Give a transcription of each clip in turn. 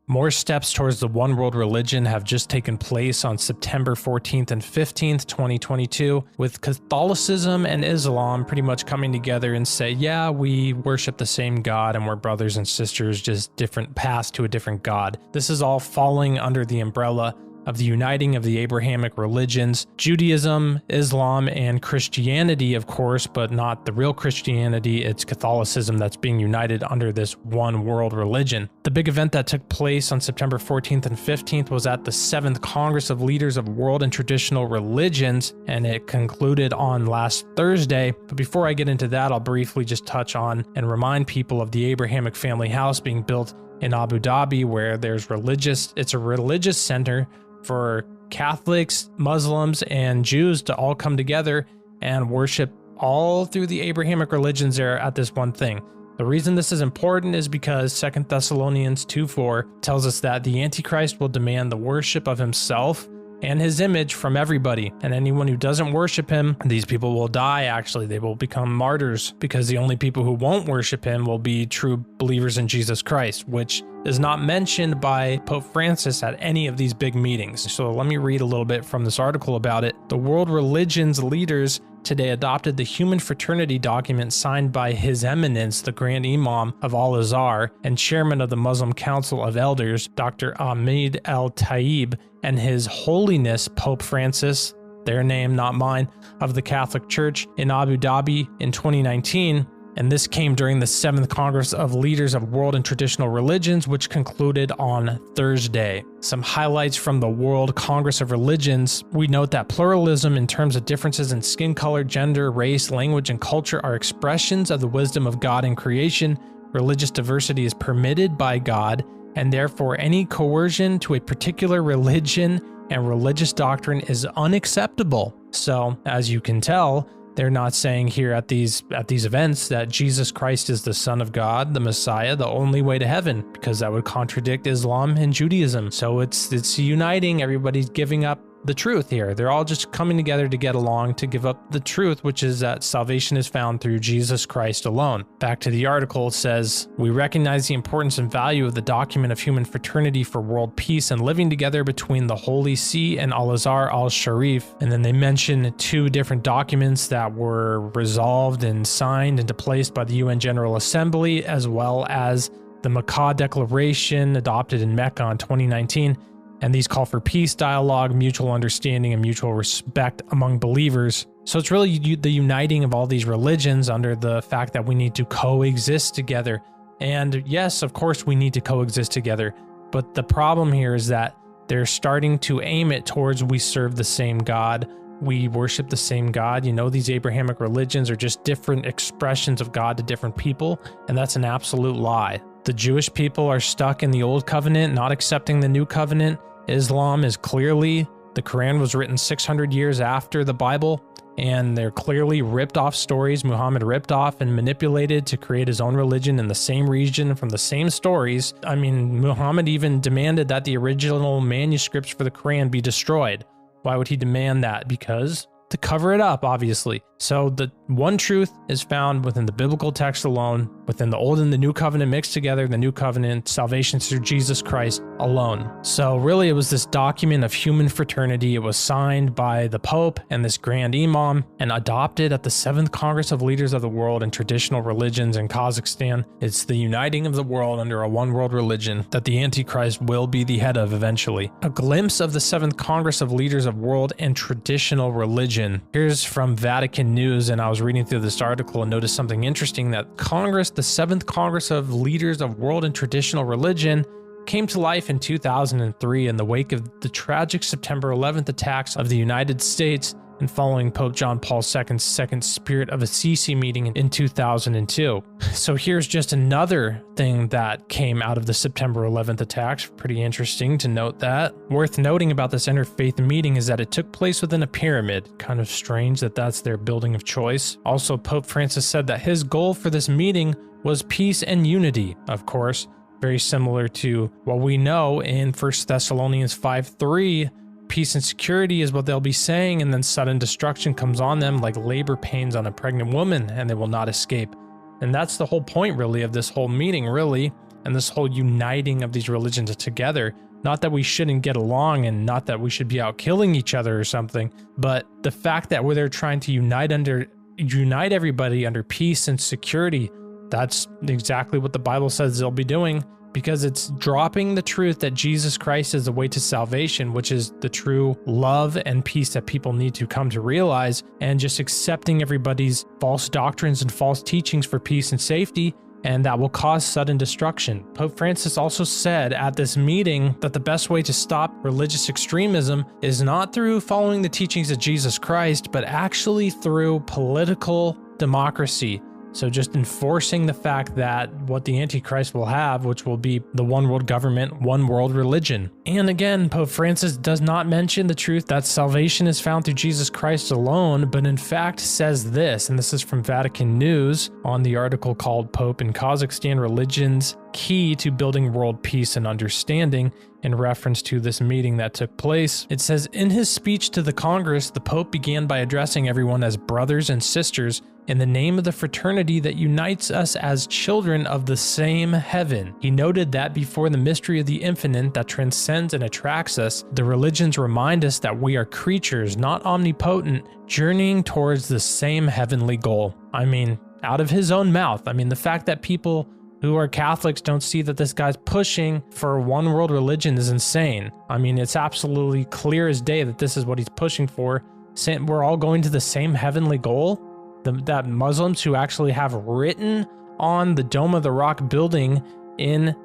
More steps towards the one world religion have just taken place on September 14th and 15th, 2022, with Catholicism and Islam pretty much coming together and say, yeah, we worship the same God and we're brothers and sisters, just different paths to a different God. This is all falling under the umbrella of the uniting of the Abrahamic religions, Judaism, Islam, and Christianity, of course, but not the real Christianity. It's Catholicism that's being united under this one world religion. The big event that took place on September 14th and 15th was at the 7th Congress of Leaders of World and Traditional Religions, and it concluded on last Thursday. But before I get into that, I'll briefly just touch on and remind people of the Abrahamic family house being built in Abu Dhabi, where it's a religious center for Catholics, Muslims, and Jews to all come together and worship all through the Abrahamic religions there at this one thing. The reason this is important is because 2 Thessalonians 2:4 tells us that the Antichrist will demand the worship of himself and his image from everybody. And anyone who doesn't worship him, these people will die actually. They will become martyrs, because the only people who won't worship him will be true believers in Jesus Christ, which is not mentioned by Pope Francis at any of these big meetings. So let me read a little bit from this article about it. The world religions leaders today adopted the Human Fraternity document signed by His Eminence, the Grand Imam of Al-Azhar and Chairman of the Muslim Council of Elders, Dr. Ahmed Al-Taib, and His Holiness Pope Francis, their name, not mine, of the Catholic Church in Abu Dhabi in 2019. And this came during the 7th Congress of Leaders of World and Traditional Religions, which concluded on Thursday. Some highlights from the World Congress of Religions. We note that pluralism in terms of differences in skin color, gender, race, language, and culture are expressions of the wisdom of God in creation. Religious diversity is permitted by God, and therefore any coercion to a particular religion and religious doctrine is unacceptable. So, as you can tell, they're not saying here at these events that Jesus Christ is the Son of God, the Messiah, the only way to heaven, because that would contradict Islam and Judaism. So it's uniting. Everybody's giving up the truth here. They're all just coming together to get along, to give up the truth, which is that salvation is found through Jesus Christ alone. Back to the article, it says, we recognize the importance and value of the document of human fraternity for world peace and living together between the Holy See and Al-Azhar al-Sharif. And then they mention 2 different documents that were resolved and signed into place by the UN General Assembly, as well as the Makkah Declaration adopted in Mecca in 2019. And these call for peace, dialogue, mutual understanding, and mutual respect among believers. So it's really the uniting of all these religions under the fact that we need to coexist together. And yes, of course, we need to coexist together. But the problem here is that they're starting to aim it towards we serve the same God. We worship the same God. You know, these Abrahamic religions are just different expressions of God to different people. And that's an absolute lie. The Jewish people are stuck in the old covenant, not accepting the new covenant. Islam is clearly, the Quran was written 600 years after the Bible, and they're clearly ripped off stories Muhammad ripped off and manipulated to create his own religion in the same region from the same stories. I mean, Muhammad even demanded that the original manuscripts for the Quran be destroyed. Why would he demand that? Because to cover it up, obviously. So the one truth is found within the biblical text alone, within the Old and the New Covenant mixed together, the New Covenant, salvation through Jesus Christ alone. So really it was this document of human fraternity. It was signed by the Pope and this Grand Imam and adopted at the 7th Congress of Leaders of the World and Traditional Religions in Kazakhstan. It's the uniting of the world under a one world religion that the Antichrist will be the head of eventually. A glimpse of the 7th Congress of Leaders of World and Traditional Religion. Here's from Vatican News, and I was reading through this article and noticed something interesting, that Congress, the 7th Congress of Leaders of World and Traditional Religion, came to life in 2003 in the wake of the tragic September 11th attacks of the United States and following Pope John Paul II's second Spirit of Assisi meeting in 2002. So here's just another thing that came out of the September 11th attacks. Pretty interesting to note that. Worth noting about this interfaith meeting is that it took place within a pyramid. Kind of strange that that's their building of choice. Also, Pope Francis said that his goal for this meeting was peace and unity, of course, very similar to what we know in 1 Thessalonians 5:3. Peace and security is what they'll be saying, and then sudden destruction comes on them like labor pains on a pregnant woman, and they will not escape. And that's the whole point, really, of this whole meeting, really. and this whole uniting of these religions together. Not that we shouldn't get along and not that we should be out killing each other or something, but the fact that they're trying to unite everybody under peace and security, that's exactly what the Bible says they'll be doing, because it's dropping the truth that Jesus Christ is the way to salvation, which is the true love and peace that people need to come to realize, and just accepting everybody's false doctrines and false teachings for peace and safety, and that will cause sudden destruction. Pope Francis also said at this meeting that the best way to stop religious extremism is not through following the teachings of Jesus Christ, but actually through political democracy. So just enforcing the fact that what the Antichrist will have, which will be the one world government, one world religion. And again, Pope Francis does not mention the truth that salvation is found through Jesus Christ alone, but in fact says this, and this is from Vatican News on the article called Pope in Kazakhstan Religions Key to Building World Peace and Understanding, in reference to this meeting that took place. It says, in his speech to the Congress, the Pope began by addressing everyone as brothers and sisters in the name of the fraternity that unites us as children of the same heaven. He noted that before the mystery of the infinite that transcends and attracts us, the religions remind us that we are creatures, not omnipotent, journeying towards the same heavenly goal. I mean, out of his own mouth. I mean, the fact that people who are Catholics don't see that this guy's pushing for one world religion is insane. I mean, it's absolutely clear as day that this is what he's pushing for. Saying we're all going to the same heavenly goal. That Muslims who actually have written on the Dome of the Rock building in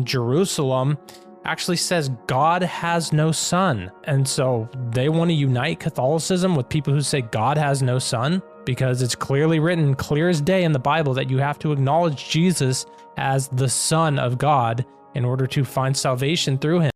Jerusalem actually says God has no son. And so they want to unite Catholicism with people who say God has no son, because it's clearly written, clear as day in the Bible, that you have to acknowledge Jesus as the Son of God in order to find salvation through him.